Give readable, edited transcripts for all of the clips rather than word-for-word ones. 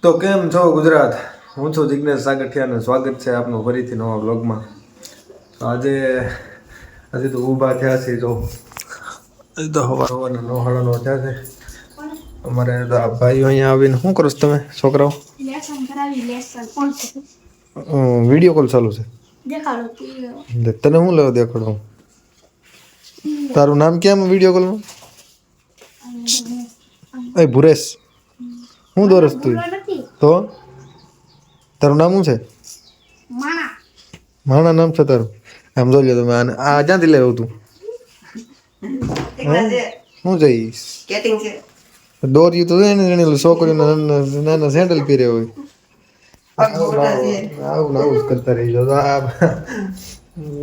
તો કેમ છો ગુજરાત? હું છું જિગ્નેશ સાગઠિયા અને સ્વાગત છે આપનું ફરીથી નવા બ્લોગમાં. તો આજે તો ઊભા થયા છે. જો હજી તો સવારના 9:30 થયા છે. અમારે તો આ ભાઈઓ અહીંયા આવીને શું કરો છો તમે છોકરાઓ? વિડીયો કોલ ચાલુ છે. તને શું લેવા દેખાડો? તારું નામ કેમ વિડીયો કોલમાં? એ ભુરેશ, હું દોરસ તું તો તારું નામ શું છે? માણા નામ છે તારું? આમ જોઈ લો તમે. આ ક્યાંથી લેવું તું? શું જઈશ દોર્યું તો છોકરીઓ નાના સેન્ડલ પહેરે હોય આવું જ કરતા રહી જાવ.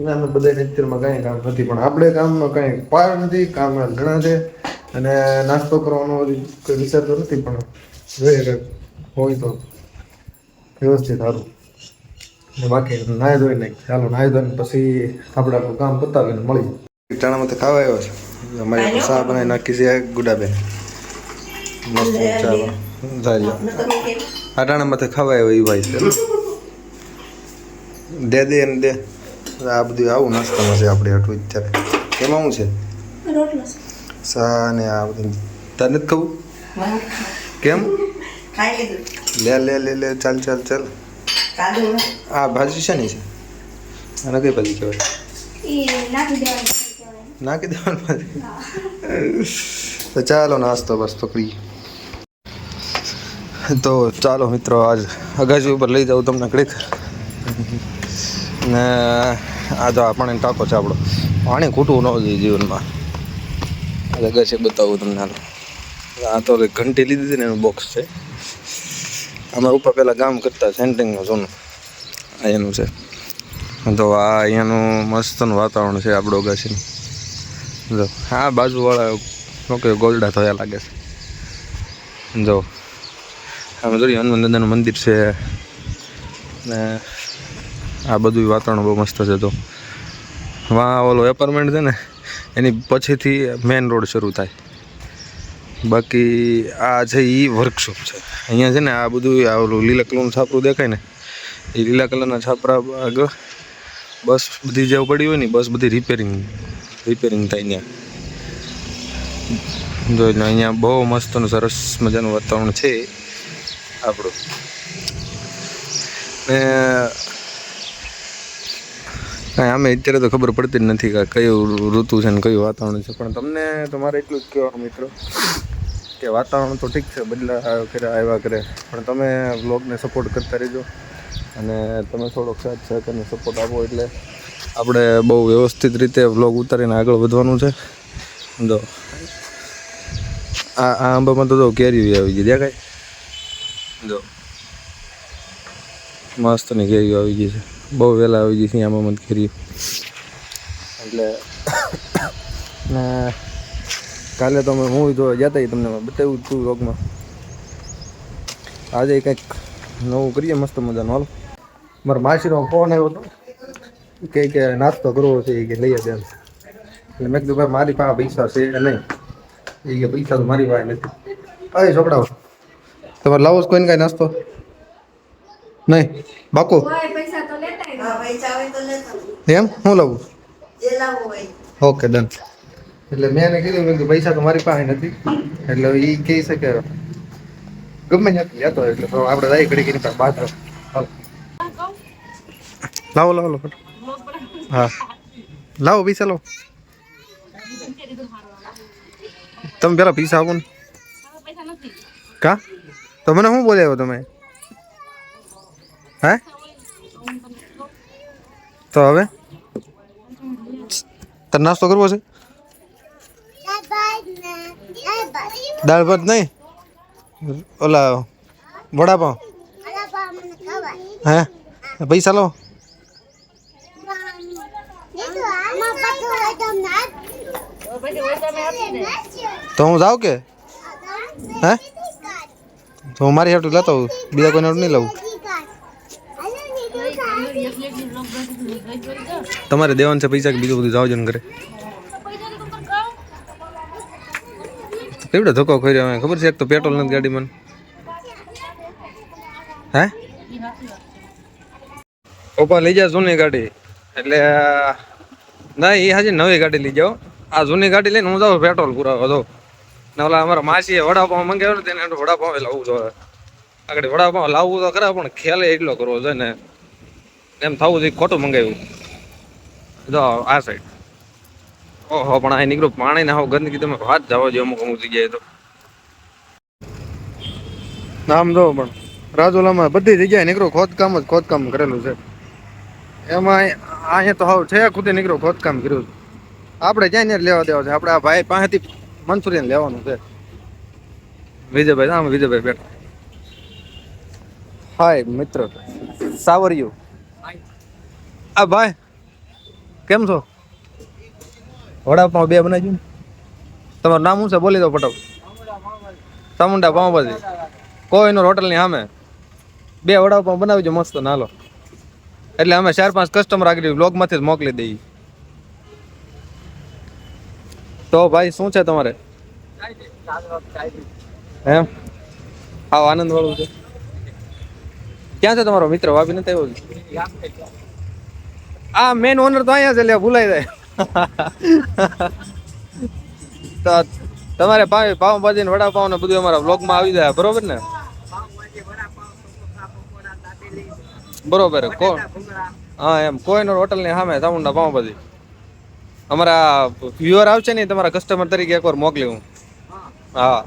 નાના બધા નેચરમાં કઈ કામ નથી, પણ આપણે કામમાં કઈ પાર નથી. કામ ઘણા છે અને નાસ્તો કરવાનો કોઈ વિચારતો નથી, પણ જોઈએ કે હોય તો વ્યવસ્થિત સારું. બાકી નાહી ધોઈ નાખ. ચાલો નાહી ધોઈને પછી આપણે આપણું કામ પતાવીને મળી. ચણામાં તો ખાવા આવ્યો છે. અમારી ચા બનાવી નાખી છે ગુડાબેન. મસ્ત ચા જાય અટાણામાં ખાવા આવ્યો એ ભાઈ છે. દે ને દે. આ બધું આવું નાસ્તામાં છે આપણે હટું અત્યારે. એમાં શું છે? સા ને આ બધું તને નથી ખબર કેમ? લે ચાલ. આ ભાજી છે ને છે આને કઈ ભાજી કહેવાય? નાખી દેવાનું ભાજી. તો ચાલો નાસ્તો બસ પકડી. તો ચાલો મિત્રો, આજ અગાજી ઉપર લઈ જાઉં તમને ઘડીક. ને આ તો પાણી ટાંકો છે આપણો. પાણી ખૂટવું ન જોઈએ જીવનમાં. અગાજી બતાવું તમને. આ તો ઘંટી લીધી હતી ને એનું બોક્સ છે. અમારા ઉપર પહેલાં ગામ કરતા સેન્ટિંગનું સોનું આ એનું છે. તો આ અહીંયાનું મસ્તનું વાતાવરણ છે આપણું અગાસીનું. જો આ બાજુવાળા ઓકે ગોલ્ડા થયા લાગે છે. જો આમાં જોઈએ હનુમાન દાદાનું મંદિર છે ને આ બધું વાતાવરણ બહુ મસ્ત છે. તો વાં ઓલો એપાર્ટમેન્ટ છે ને એની પછીથી મેઇન રોડ શરૂ થાય. બાકી આ છે એ વર્કશોપ છે. અહીંયા છે ને આ બધું આ ઓલું લીલા કલરનું છાપરું દેખાય ને એ લીલા કલરના છાપરા આગળ બસ બધી જે પડી હોય ને બસ બધી રિપેરિંગ થાય ત્યાં. જોઈ લો અહીંયા બહુ મસ્તનું સરસ મજાનું વાતાવરણ છે આપણું. ને કાંઈ આમે અત્યારે તો ખબર પડતી જ નથી કે કયું ઋતુ છે ને કયું વાતાવરણ છે. પણ તમને તમારે એટલું જ કહેવાનું મિત્રો કે વાતાવરણ તો ઠીક છે આવ્યા કરે, પણ તમે વ્લોગને સપોર્ટ કરતા રહેજો અને તમે થોડોક સાથ સહકારને સપોર્ટ આપો એટલે આપણે બહુ વ્યવસ્થિત રીતે વ્લોગ ઉતારીને આગળ વધવાનું છે. જો આ આંબામાં તો કેરી આવી ગઈ દેખાય. જો મસ્તની કેરીઓ આવી ગઈ છે. બહુ વહેલા આવી ગઈ છે આંબામાં કેરીઓ. એટલે ને કાલે તો હું જો જતા તમને બતાવ્યું હતું વ્લોગમાં. આજે કંઈક નવું કરીએ મસ્ત મજાનું. હાલો મારા માસીનો ફોન આવ્યો હતો કે નાસ્તો કરવો છે કે લઈ દે. એટલે મેં કીધું ભાઈ મારી પાસે પૈસા છે નહીં. એ કે પૈસા તો મારી પાસે નથી. અરે છોકરાઓ તમારે લાવો કોઈને કાંઈ નાસ્તો નહીં? બાકો એમ હું લાવું? Okay done. એટલે મેં એને કીધું મેં કીધું પૈસા તો મારી પાસે નથી. એટલે એ કહી શકે ગમે ત્યાંથી જતો. એટલે આપણે જાય ઘડી ઘડી પાસે બાદ લાવો હા લાવો પૈસા લાવો. તમે પેલા પૈસા આપો ને. કા તો મને શું બોલ્યા તમે? હે તો હવે તાર નાસ્તો કરવો છે? દાળ ભાત નહીં, ઓલા વડાપાવ. હે પૈસા લો. તો હું જાઉં કે? હે તો હું મારી હાટું લેતો આવું, બીજા કોઈને હાટું નહીં લાવું. તમારે દેવાનું છે પૈસા કે બીજું બધું જાવ જન કરે? કેવડો ધક્કો કર્યો ખબર છે? એક તો પેટ્રોલ નથી ગાડીમાં. હે પપ્પા લઈ જાય જૂની ગાડી એટલે ના એ હાજી નવી ગાડી લઈ જાઓ. આ જૂની ગાડી લઈને હું જાઉં પેટ્રોલ પુરાવા દઉં ને ઓલા અમારા માસીએ વડાપાવ મંગાવ્યો ને તેને વડાપાવ લાવવું જોઈએ. આગળ વડાપાવ લાવવું તો ખરા પણ ખ્યાલ એટલો કરવો છે ને એમ થવું જોઈએ ખોટું મંગાવ્યું. જો આ સાઈડ ઓહો પણ આ નીકળું પાણી ને આવું ગંદકી તમે વાત જવા જોઈએ અમુક અમુક જગ્યાએ તો નામ જો પણ રાજુલામાં બધી જગ્યાએ નીકળું ખોદકામ કરેલું છે. એમાં અહીંયા તો હાવ છે ખુદે નીકળ્યું ખોદકામ કર્યું છે. આપણે ક્યાં ને લેવા દેવા છે. આપણે આ ભાઈ પાસેથી મંચુરિયન લેવાનું છે. વિજયભાઈ આમ વિજયભાઈ બેઠા. હાય મિત્ર સાવરિયું આ ભાઈ કેમ છો? વડાપાવ 2 બનાવજો ને. તમારું નામ શું છે બોલી દો ફટાફટ. ચામુંડા પાઉંભાજી કોઈનો હોટલની સામે 2 વડાપાવ બનાવજો મસ્ત નાલો. એટલે અમે 4-5 કસ્ટમર આગળ બ્લોગમાંથી જ મોકલી દઈએ. તો ભાઈ શું છે તમારે એમ આવ આનંદ વાળું છે. ક્યાં છે તમારો મિત્ર વાપી નથી આવ્યો? આ મેન ઓનર તો અહીંયા છે એટલે ભૂલાઈ જાય. તો તમારે પાવભાજી ને વડાપાવ ને બધું અમારા બ્લોગમાં આવી જાય બરોબર ને? બરોબર હા એમ કોઈનો હોટલ ની સામે ચામુંડા પાવભાજી અમારા વ્યુઅર આવશે ને તમારા કસ્ટમર તરીકે એકવાર મોકલી હું. હા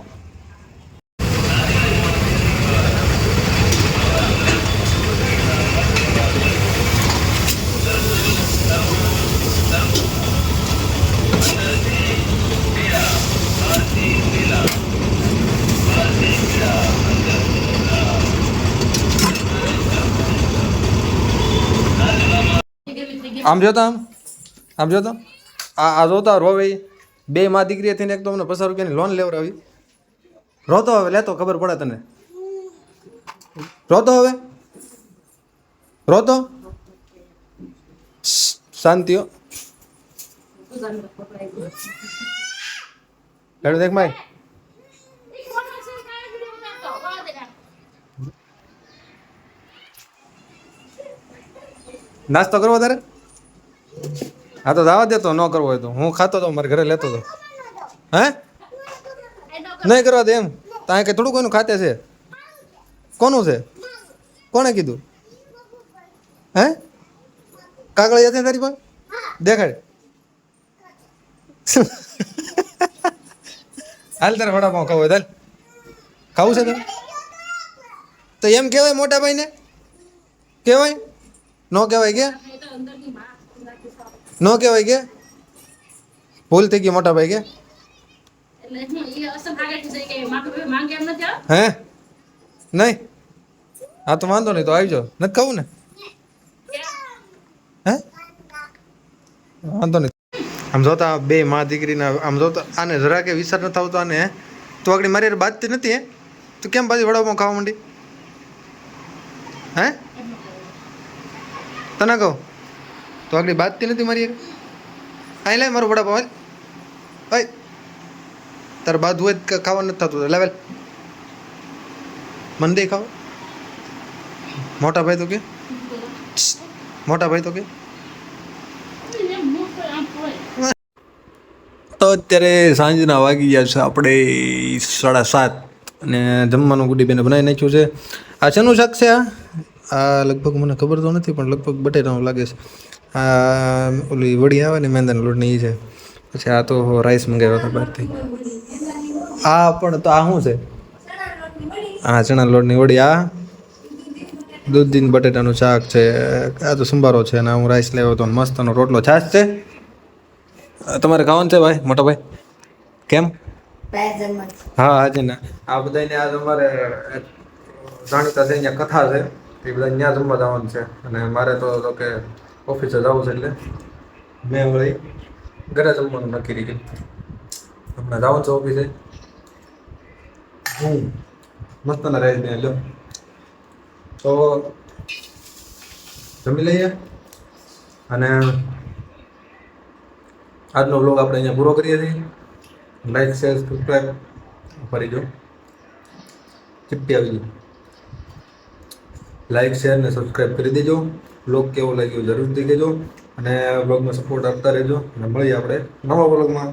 આમ જોતા આમ જોતા આ જોતા રોવે 2 માં દીકરી થઈને એક તો મને 50 રૂપિયાની લોન લેવડાવી. રોતો હવે લેતો ખબર પડે તને. રોતો હવે રોતો શાંતિઓ હેડો દેખ ભાઈ. નાસ્તો કરવો તારે? હા તો દાવા દેતો ન કરવો હોય તો હું ખાતો તો મારે ઘરે લેતો હતો. હે નહીં કરવા દે એમ ત્યાં કે થોડું કોઈનું ખાતે છે? કોનું છે? કોણે કીધું? હે કાગળિયા છે તારી પાસે? દેખાડ. હાલ તારે વડાપાવ ખાવું હોય હાલ. ખાવું છે તારે તો એમ કહેવાય મોટા ભાઈને? કહેવાય ન કહેવાય કે ન કહેવાય કે ભૂલ થઈ ગઈ મોટા ભાઈ કે હે નહીં? હા તો વાંધો નહીં તો આવી જાઓ. નથી ખાવું ને? હે વાંધો નહીં. આમ જોતા 2 માં દીકરીના આમ જોતા આને જરા કે વિચાર નથી આવતો. આને તો આગળ મારી બાજતી નથી. હે તો કેમ પાછી વડાપાવ ખાવા માંડી? હે તને કહું તો આગળ બાજતી નથી મારી. અહીં લે મારું વડાપાવ હાલ. ભાઈ તારે બાદ હોય ખાવા નથી થતું લેવલ મને દે ખાવ. મોટા ભાઈ તો કે મોટા ભાઈ તો કે તો અત્યારે સાંજના વાગી ગયા છે આપણે 7:30 અને જમવાનું ગુડી બેને બનાવી નાખ્યું છે. આ શેનું શાક છે? આ લગભગ મને ખબર તો નથી પણ લગભગ બટેટાનું લાગે છે. આ ઓલી વડી આવે ને મેંદાના લોટની એ છે. પછી આ તો રાઈસ મંગાવ્યા હતા બહારથી. આ પણ તો આ શું છે? હા ચણા લોટની વડી. આ દૂધીન બટેટાનું શાક છે. આ તો સંભારો છે અને હું રાઈસ લેવો હતો. મસ્તનો રોટલો છાશ છે. તમારે ખાવાનું છે ભાઈ મોટા ભાઈ? કેમ? હા હાજી ના આ બધાને આજ અમારે જાણીતા છે અહીંયા કથા છે એ બધા ત્યાં જમવા જવાનું છે અને મારે તો કે ઓફિસે જવું છે એટલે મેં વળી ઘરે જમવાનું નક્કી કરી. હમણાં જવાનું છે ઓફિસે. મસ્તના રાઈસ ને લો તો જમી લઈએ અને આજનો વ્લોગ આપણે અહીંયા પૂરો કરીએ છીએ. લાઈક શેર સબસ્ક્રાઈબ કરી દો. ચીપટી આવી ગઈ. લાઇક શેર ને સબસ્ક્રાઈબ કરી દેજો. બ્લોગ કેવો લાગ્યો જરૂરથી કહેજો અને બ્લોગમાં સપોર્ટ આપતા રહેજો અને મળીએ આપણે નવા બ્લોગમાં.